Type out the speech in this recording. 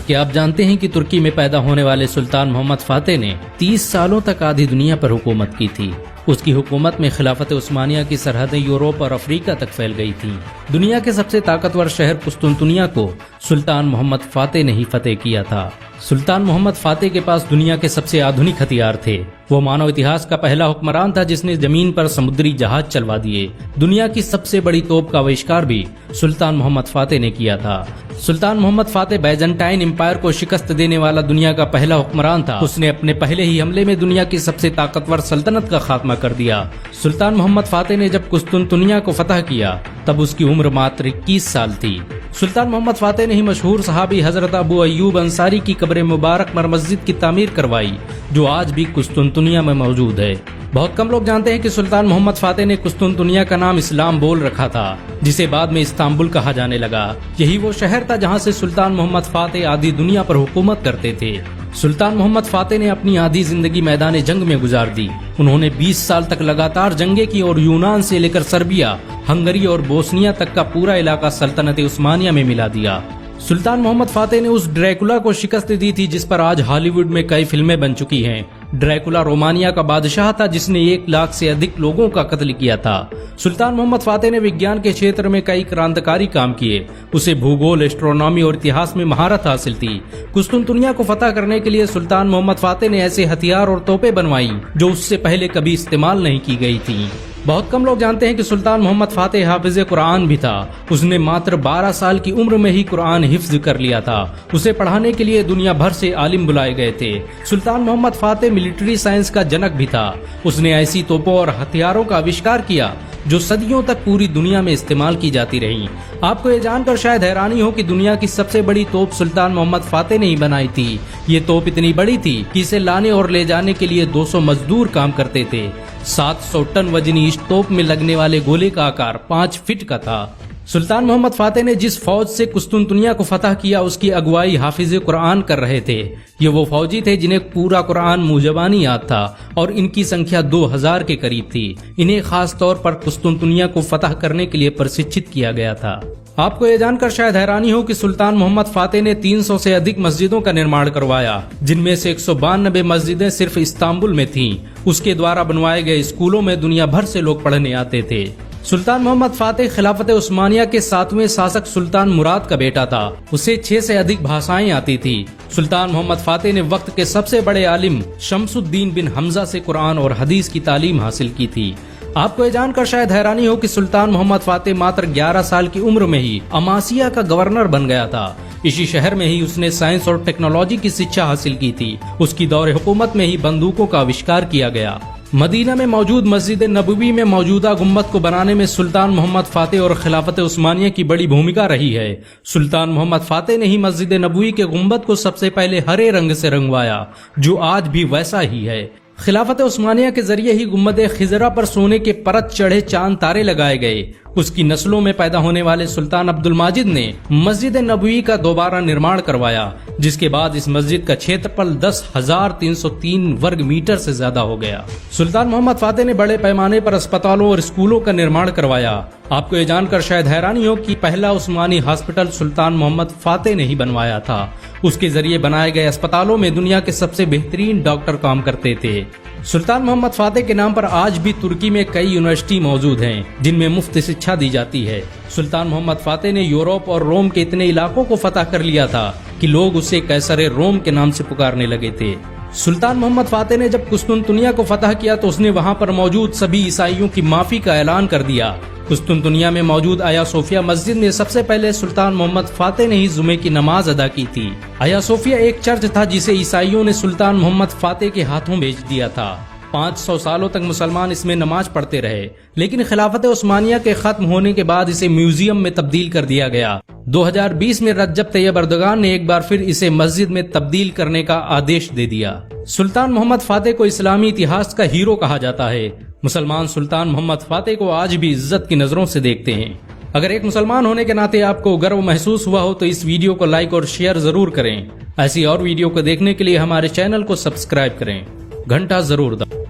क्या आप जानते हैं कि तुर्की में पैदा होने वाले सुल्तान मोहम्मद फातेह ने 30 सालों तक आधी दुनिया पर हुकूमत की थी। उसकी हुकूमत में खिलाफत उस्मानिया की सरहदें यूरोप और अफ्रीका तक फैल गई थी। दुनिया के सबसे ताकतवर शहर कुस्तुनतुनिया को सुल्तान मोहम्मद फातेह ने ही फतेह किया था। सुल्तान मोहम्मद फातेह के पास दुनिया के सबसे आधुनिक हथियार थे। वो मानव इतिहास का पहला हुक्मरान था जिसने जमीन पर समुद्री जहाज चलवा दिए। दुनिया की सबसे बड़ी तोप का आविष्कार भी सुल्तान मोहम्मद फातेह ने किया था। सुल्तान मोहम्मद फातेह बैजेंटाइन एम्पायर को शिकस्त देने वाला दुनिया का पहला हुक्मरान था। उसने अपने पहले ही हमले में दुनिया की सबसे ताकतवर सल्तनत का खात्मा कर दिया। सुल्तान मोहम्मद फातेह ने जब कुस्तुनतुनिया को फतह किया तब उसकी उम्र मात्र 21 साल थी। सुल्तान मोहम्मद फातेह ने ही मशहूर सहाबी हजरत अबू अय्यूब अंसारी की कब्र मुबारक पर मस्जिद की तामीर करवाई, जो आज भी कुस्तुनतुनिया में मौजूद है। बहुत कम लोग जानते हैं कि सुल्तान मोहम्मद फातेह ने कुस्तुनतुनिया का नाम इस्लाम बोल रखा था, जिसे बाद में इस्तांबुल कहा जाने लगा। यही वो शहर था जहां से सुल्तान मोहम्मद फातेह आधी दुनिया पर हुकूमत करते थे। सुल्तान मोहम्मद फातेह ने अपनी आधी जिंदगी मैदान जंग में गुजार दी। उन्होंने 20 साल तक लगातार जंगे की और यूनान से लेकर सर्बिया, हंगरी और बोस्निया तक का पूरा इलाका सल्तनत उस्मानिया में मिला दिया। सुल्तान मोहम्मद फातेह ने उस ड्रैकुला को शिकस्त दी थी जिस पर आज हॉलीवुड में कई फिल्में बन चुकी हैं। ड्रैकुला रोमानिया का बादशाह था जिसने 1 लाख से अधिक लोगों का कत्ल किया था। सुल्तान मोहम्मद फातेह ने विज्ञान के क्षेत्र में कई क्रांतिकारी काम किए। उसे भूगोल, एस्ट्रोनॉमी और इतिहास में महारत हासिल थी। कुस्तुनतुनिया को फतह करने के लिए सुल्तान मोहम्मद फातेह ने ऐसे हथियार और तोपें बनवाई जो उससे पहले कभी इस्तेमाल नहीं की गई थी। बहुत कम लोग जानते हैं कि सुल्तान मोहम्मद फातेह हाफिज कुरान भी था। उसने मात्र 12 साल की उम्र में ही कुरान हिफ्ज कर लिया था। उसे पढ़ाने के लिए दुनिया भर से आलिम बुलाए गए थे। सुल्तान मोहम्मद फातेह मिलिट्री साइंस का जनक भी था। उसने ऐसी तोपों और हथियारों का आविष्कार किया जो सदियों तक पूरी दुनिया में इस्तेमाल की जाती रही। आपको ये जानकर शायद हैरानी हो कि दुनिया की सबसे बड़ी तोप सुल्तान मोहम्मद फातेह ने ही बनाई थी। ये तोप इतनी बड़ी थी कि इसे लाने और ले जाने के लिए 200 मजदूर काम करते थे। 700 टन वजनी इस तोप में लगने वाले गोले का आकार 5 फीट का था। सुल्तान मोहम्मद फातेह ने जिस फौज से कुस्तुनतुनिया को फतह किया उसकी अगुवाई हाफिज कुरान कर रहे थे। ये वो फौजी थे जिन्हें पूरा कुरान मुंहजबानी याद था और इनकी संख्या 2000 के करीब थी। इन्हें खास तौर पर कुस्तुनतुनिया को फतह करने के लिए प्रशिक्षित किया गया था। आपको ये जानकर शायद हैरानी हो कि सुल्तान मोहम्मद फातेह ने 300 से अधिक मस्जिदों का निर्माण करवाया, जिनमें से 192 मस्जिदें सिर्फ इस्तांबुल में थीं। उसके द्वारा बनवाए गए स्कूलों में दुनिया भर से लोग पढ़ने आते थे। सुल्तान मोहम्मद फातेह खिलाफत उस्मानिया के 7वें शासक सुल्तान मुराद का बेटा था। उसे 6 से अधिक भाषाएं आती थी। सुल्तान मोहम्मद फातेह ने वक्त के सबसे बड़े आलिम शमसुद्दीन बिन हमजा से कुरान और हदीस की तालीम हासिल की थी। आपको ये जानकर शायद हैरानी हो कि सुल्तान मोहम्मद फातेह मात्र 11 साल की उम्र में ही अमासिया का गवर्नर बन गया था। इसी शहर में ही उसने साइंस और टेक्नोलॉजी की शिक्षा हासिल की थी। उसकी दौरे हुकूमत में ही बंदूकों का आविष्कार किया गया। मदीना में मौजूद मस्जिद नबवी में मौजूदा गुम्बद को बनाने में सुल्तान मोहम्मद फातेह और खिलाफत उस्मानिया की बड़ी भूमिका रही है। सुल्तान मोहम्मद फातेह ने ही मस्जिद नबवी के गुम्बद को सबसे पहले हरे रंग से रंगवाया, जो आज भी वैसा ही है। खिलाफत उस्मानिया के जरिए ही गुम्बद खिजरा पर सोने के परत चढ़े चांद तारे लगाए गए। उसकी नस्लों में पैदा होने वाले सुल्तान अब्दुल माजिद ने मस्जिद नबवी का दोबारा निर्माण करवाया, जिसके बाद इस मस्जिद का क्षेत्रफल 10,303 वर्ग मीटर से ज्यादा हो गया। सुल्तान मोहम्मद फातेह ने बड़े पैमाने पर अस्पतालों और स्कूलों का निर्माण करवाया। आपको ये जानकर शायद हैरानी हो कि पहला उस्मानी हॉस्पिटल सुल्तान मोहम्मद फातेह ने ही बनवाया था। उसके जरिए बनाए गए अस्पतालों में दुनिया के सबसे बेहतरीन डॉक्टर काम करते थे। सुल्तान मोहम्मद फातेह के नाम पर आज भी तुर्की में कई यूनिवर्सिटी मौजूद हैं, जिनमें मुफ्त शिक्षा दी जाती है। सुल्तान मोहम्मद फातेह ने यूरोप और रोम के इतने इलाकों को फतह कर लिया था कि लोग उसे कैसरे रोम के नाम से पुकारने लगे थे। सुल्तान मोहम्मद फातेह ने जब कुस्तुनतुनिया को फतह किया तो उसने वहां पर मौजूद सभी ईसाइयों की माफी का ऐलान कर दिया। कुस्तुनतुनिया में मौजूद आया सोफिया मस्जिद में सबसे पहले सुल्तान मोहम्मद फातेह ने ही जुमे की नमाज अदा की थी। आया सोफिया एक चर्च था जिसे ईसाइयों ने सुल्तान मोहम्मद फातेह के हाथों बेच दिया था। 500 सालों तक मुसलमान इसमें नमाज पढ़ते रहे, लेकिन खिलाफत उस्मानिया के खत्म होने के बाद इसे म्यूजियम में तब्दील कर दिया गया। 2020 में रज्जब तैयब अर्दोगान ने एक बार फिर इसे मस्जिद में तब्दील करने का आदेश दे दिया। सुल्तान मोहम्मद फातेह को इस्लामी इतिहास का हीरो कहा जाता है। मुसलमान सुल्तान मोहम्मद फातेह को आज भी इज्जत की नजरों से देखते हैं। अगर एक मुसलमान होने के नाते आपको गर्व महसूस हुआ हो तो इस वीडियो को लाइक और शेयर जरूर करें। ऐसी और वीडियो को देखने के लिए हमारे चैनल को सब्सक्राइब करें, घंटा जरूर दबाएं।